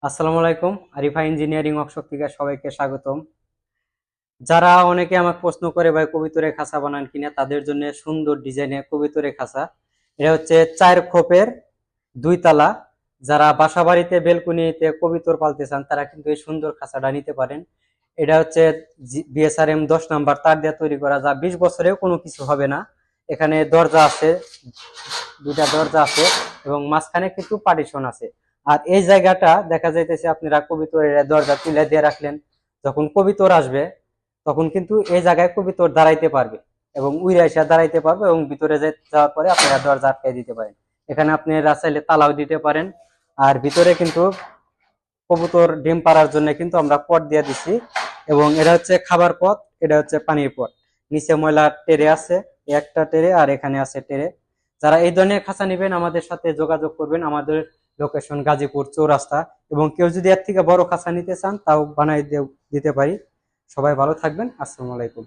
আসসালামু আলাইকুম। Arifa engineering workshop থেকে সবাইকে স্বাগতম। যারা অনেকে আমাকে প্রশ্ন করে ভাই কবুতরের খাঁচা বানান কিনা, তাদের জন্য সুন্দর ডিজাইনের কবুতরের খাঁচা। এটা হচ্ছে 4 খোপের 2 তালা। যারা বাসা বাড়িতে বেলকুনিতে কবুতর পালতে চান তারা কিন্তু এই সুন্দর খাঁচাটা নিতে পারেন। এটা হচ্ছে বিএসআরএম 10 নাম্বার তার দিয়ে তৈরি করা, যা 20 বছরেও কোনো কিছু হবে না। এখানে দরজা আছে, 2টা দরজা আছে এবং মাঝখানে কিন্তু পার্টিশন আছে। আর এই জায়গাটা দেখা যাইতেছে আপনারা কবিতরের দরজা তুলে দিয়ে রাখলেন, যখন কবিতর আসবে তখন কিন্তু এই জায়গায় কবিতর দাঁড়াইতে পারবে এবং উইরা এসে দাঁড়াইতে পারবে এবং ভিতরে যাওয়ার পরে আপনারা দরজা আটকাই দিতে পারেন। এখানে আপনারা চাইলে তালাও দিতে পারেন। আর ভিতরে কিন্তু কবুতর ডিম পাড়ার জন্য কিন্তু আমরা পট দিয়ে দিছি এবং এটা হচ্ছে খাবার পট, এটা হচ্ছে পানির পট। নিচে ময়লা টেরে আছে, একটা টেরে আর এখানে আছে টেরে। যারা এই ধরনের খাঁচা নেবেন আমাদের সাথে যোগাযোগ করবেন। আমাদের লোকেশন গাজীপুর চৌরাস্তা, এবং কেউ যদি এর থেকে বড় খাঁচা নিতে চান তাও বানাই দিতে পারি। সবাই ভালো থাকবেন। আসসালামু আলাইকুম।